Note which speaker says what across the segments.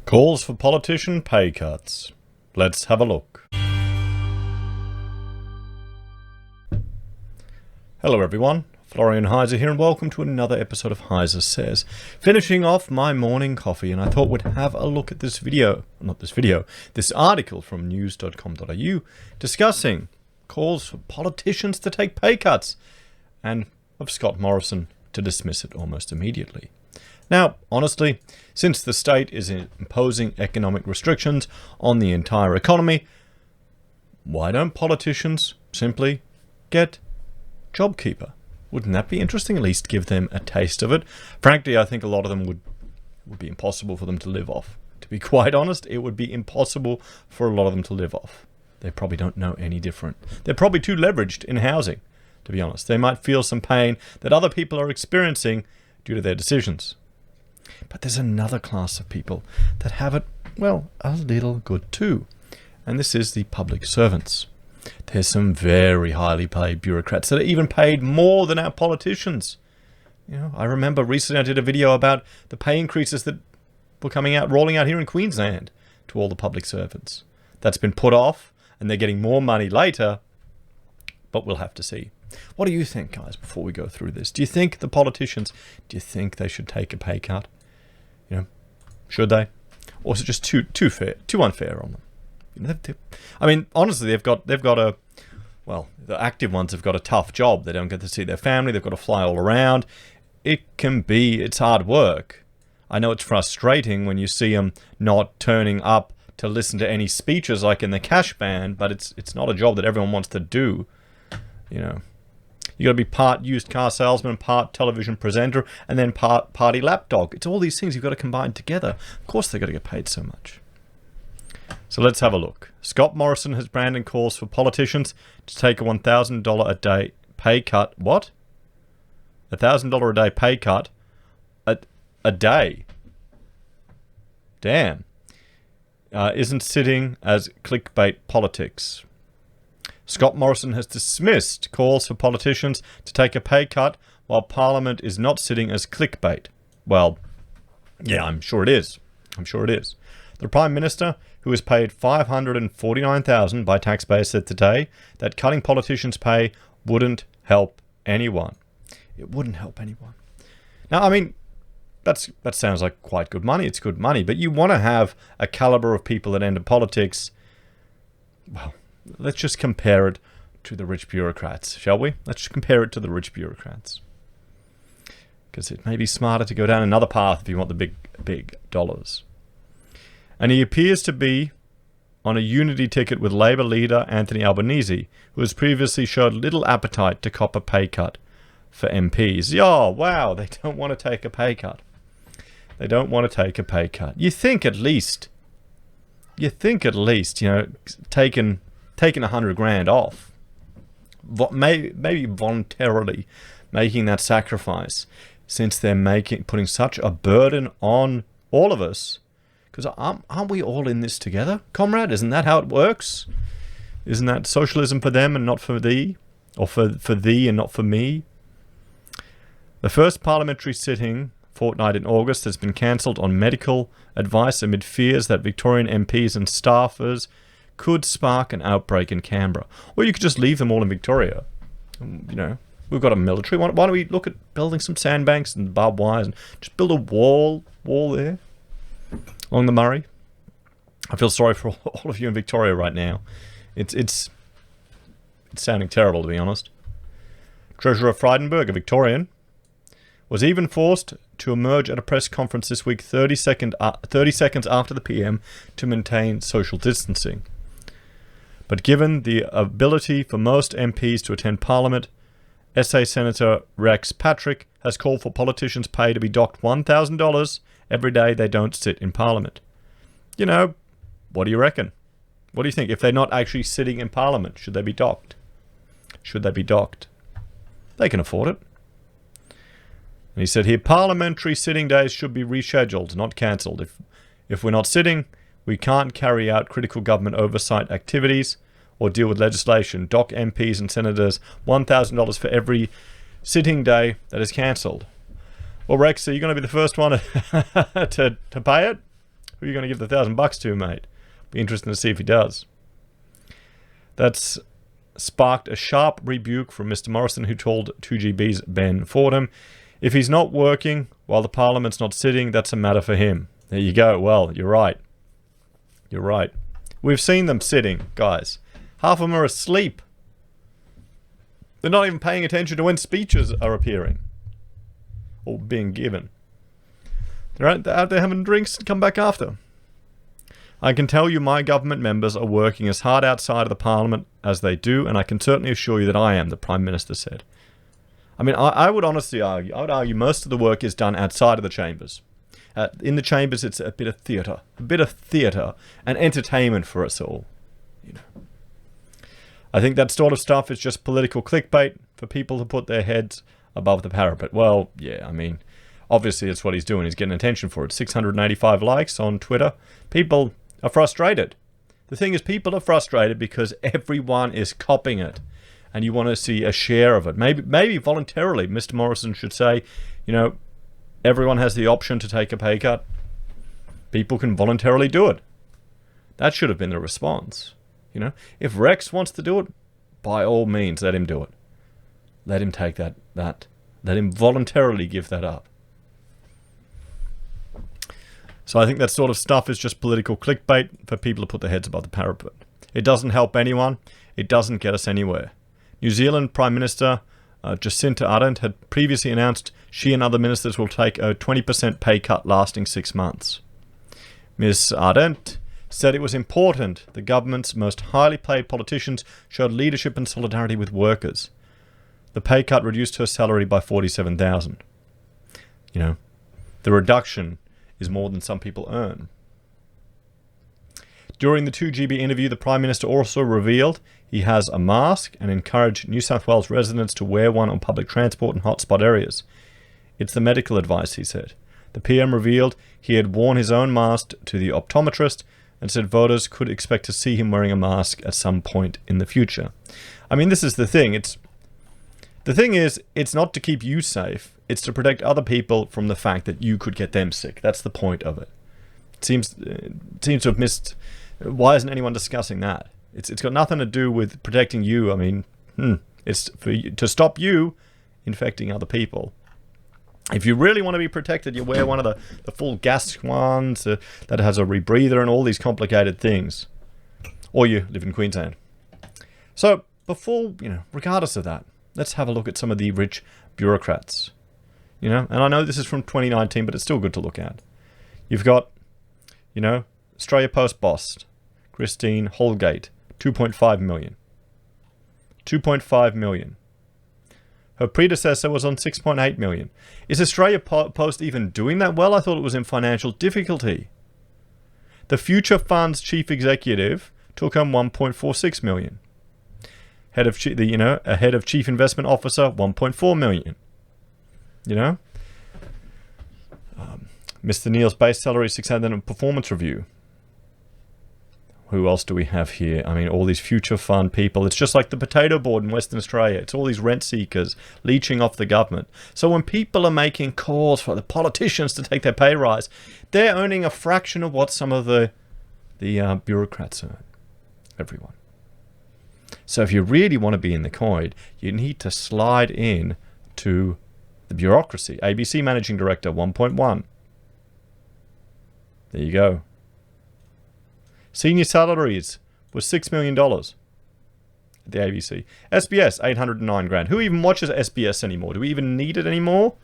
Speaker 1: Calls for politician pay cuts. Let's have a look. Hello everyone, Florian.Heise here, and welcome to another episode of HeiseSays. Finishing off my morning coffee, and I thought we'd have a look at this article from news.com.au discussing calls for politicians to take pay cuts, and of Scott Morrison to dismiss it almost immediately. Now, honestly, since the state is imposing economic restrictions on the entire economy, why don't politicians simply get JobKeeper? Wouldn't that be interesting? At least give them a taste of it. Frankly, I think a lot of them would be impossible for them to live off. To be quite honest, it would be impossible for a lot of them to live off. They probably don't know any different. They're probably too leveraged in housing, to be honest. They might feel some pain that other people are experiencing due to their decisions. But there's another class of people that have it, well, a little good too. And this is the public servants. There's some very highly paid bureaucrats that are even paid more than our politicians. You know, I remember recently I did a video about the pay increases that were rolling out here in Queensland to all the public servants. That's been put off, and they're getting more money later, but we'll have to see. What do you think, guys, before we go through this? Do you think the politicians, do you think they should take a pay cut? You know, should they? Or is it just too unfair on them? You know, I mean, honestly, they've got the active ones have got a tough job. They don't get to see their family. They've got to fly all around. It's hard work. I know it's frustrating when you see them not turning up to listen to any speeches like in the cash ban, but it's not a job that everyone wants to do. You know, you got to be part used car salesman, part television presenter, and then part party lapdog. It's all these things you've got to combine together. Of course, they've got to get paid so much. So let's have a look. Scott Morrison has branded calls for politicians to take a $1,000 a day pay cut. What? $1,000 a day pay cut? A day? Damn. Isn't sitting as clickbait politics. Scott Morrison has dismissed calls for politicians to take a pay cut while Parliament is not sitting as clickbait. Well, yeah, I'm sure it is. The Prime Minister, who is paid $549,000 by taxpayers, said today that cutting politicians' pay wouldn't help anyone. It wouldn't help anyone. Now, I mean, that sounds like quite good money. It's good money, but you want to have a caliber of people that enter politics. Well, let's just compare it to the rich bureaucrats, shall we? Let's just compare it to the rich bureaucrats. Because it may be smarter to go down another path if you want the big dollars. And he appears to be on a unity ticket with Labour leader Anthony Albanese, who has previously showed little appetite to cop a pay cut for MPs. Oh, wow, they don't want to take a pay cut. You think at least, you know, taking $100,000 off, maybe voluntarily making that sacrifice, since they're putting such a burden on all of us. Because aren't we all in this together, comrade? Isn't that how it works? Isn't that socialism for them and not for thee? Or for thee and not for me? The first parliamentary sitting fortnight in August has been cancelled on medical advice amid fears that Victorian MPs and staffers could spark an outbreak in Canberra. Or you could just leave them all in Victoria. You know, we've got a military. Why don't we look at building some sandbanks and barbed wires and just build a wall there along the Murray? I feel sorry for all of you in Victoria right now. It's sounding terrible, to be honest. Treasurer Frydenberg, a Victorian, was even forced to emerge at a press conference this week 30 seconds after the PM to maintain social distancing. But given the ability for most MPs to attend Parliament, SA Senator Rex Patrick has called for politicians' pay to be docked $1,000 every day they don't sit in Parliament. You know, what do you reckon? What do you think? If they're not actually sitting in Parliament, should they be docked? They can afford it. And he said here, parliamentary sitting days should be rescheduled, not cancelled. If we're not sitting, we can't carry out critical government oversight activities or deal with legislation. Dock MPs and senators $1,000 for every sitting day that is cancelled. Well, Rex, are you going to be the first one to pay it? Who are you going to give the $1,000 to, mate? Be interesting to see if he does. That's sparked a sharp rebuke from Mr. Morrison, who told 2GB's Ben Fordham, if he's not working while the Parliament's not sitting, that's a matter for him. There you go. Well, you're right. You're right. We've seen them sitting, guys. Half of them are asleep. They're not even paying attention to when speeches are appearing or being given. They're out there having drinks and come back after. I can tell you my government members are working as hard outside of the Parliament as they do, and I can certainly assure you that I am, the Prime Minister said. I mean, I would honestly argue, most of the work is done outside of the chambers. In the chambers, it's a bit of theatre. And entertainment for us all. You know. I think that sort of stuff is just political clickbait for people to put their heads above the parapet. Well, yeah, I mean, obviously it's what he's doing. He's getting attention for it. 685 likes on Twitter. People are frustrated. The thing is, people are frustrated because everyone is copying it. And you want to see a share of it. Maybe voluntarily, Mr. Morrison should say, you know, everyone has the option to take a pay cut. People can voluntarily do it. That should have been the response. You know, if Rex wants to do it, by all means, let him do it. Let him take that. Let him voluntarily give that up. So I think that sort of stuff is just political clickbait for people to put their heads above the parapet. It doesn't help anyone. It doesn't get us anywhere. New Zealand Prime Minister Jacinta Ardern had previously announced she and other ministers will take a 20% pay cut lasting 6 months. Ms. Ardern said it was important the government's most highly paid politicians showed leadership and solidarity with workers. The pay cut reduced her salary by $47,000. You know, the reduction is more than some people earn. During the 2GB interview, the Prime Minister also revealed he has a mask and encouraged New South Wales residents to wear one on public transport in hotspot areas. It's the medical advice, he said. The PM revealed he had worn his own mask to the optometrist and said voters could expect to see him wearing a mask at some point in the future. I mean, this is the thing. The thing is, it's not to keep you safe. It's to protect other people from the fact that you could get them sick. That's the point of it. It seems to have missed... Why isn't anyone discussing that? It's got nothing to do with protecting you. I mean, it's for you, to stop you infecting other people. If you really want to be protected, you wear one of the full gas ones that has a rebreather and all these complicated things. Or you live in Queensland. So, regardless of that, let's have a look at some of the rich bureaucrats. You know, and I know this is from 2019, but it's still good to look at. You've got, Australia Post boss, Christine Holgate, 2.5 million. 2.5 million. Her predecessor was on 6.8 million. Is Australia Post even doing that well? I thought it was in financial difficulty. The Future Fund's chief executive took home 1.46 million. Head of chief investment officer, 1.4 million. Mr. Neil's base salary, 600 and performance review. Who else do we have here? I mean, all these future fund people. It's just like the potato board in Western Australia. It's all these rent seekers leeching off the government. So when people are making calls for the politicians to take their pay rise, they're earning a fraction of what some of the bureaucrats earn. Everyone. So if you really want to be in the coin, you need to slide in to the bureaucracy. ABC Managing Director, 1.1. There you go. Senior salaries was $6 million at the ABC. SBS, 809 grand. Who even watches SBS anymore? Do we even need it anymore?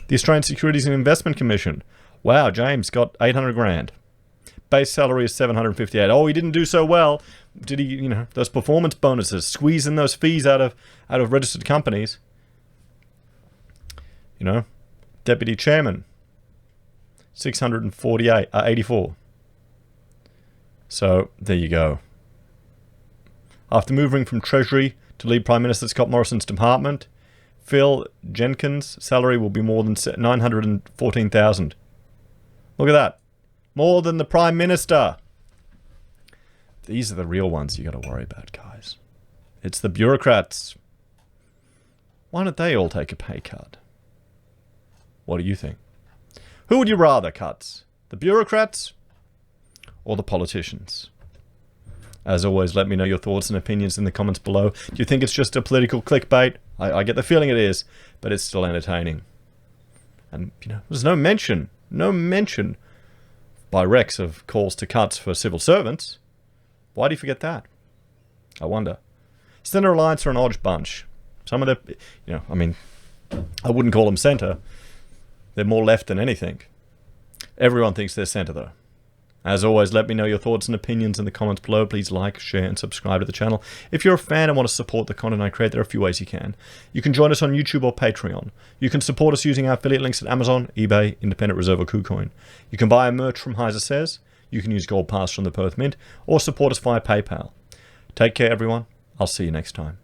Speaker 1: The Australian Securities and Investment Commission. Wow, James got 800 grand. Base salary is 758. Oh, he didn't do so well. Did he, those performance bonuses, squeezing those fees out of registered companies. Deputy Chairman, 84. So, there you go. After moving from Treasury to lead Prime Minister Scott Morrison's department, Phil Jenkins' salary will be more than $914,000. Look at that. More than the Prime Minister. These are the real ones you got to worry about, guys. It's the bureaucrats. Why don't they all take a pay cut? What do you think? Who would you rather, Cuts? The bureaucrats or the politicians? As always, let me know your thoughts and opinions in the comments below. Do you think it's just a political clickbait? I get the feeling it is, but it's still entertaining. And, there's no mention by Rex of calls to cuts for civil servants. Why do you forget that? I wonder. Centre Alliance are an odd bunch. Some of the, I wouldn't call them centre. They're more left than anything. Everyone thinks they're centre, though. As always, let me know your thoughts and opinions in the comments below. Please like, share, and subscribe to the channel. If you're a fan and want to support the content I create, there are a few ways you can. You can join us on YouTube or Patreon. You can support us using our affiliate links at Amazon, eBay, Independent Reserve, or Kucoin. You can buy our merch from HeiseSays. You can use Gold Pass from the Perth Mint, or support us via PayPal. Take care, everyone. I'll see you next time.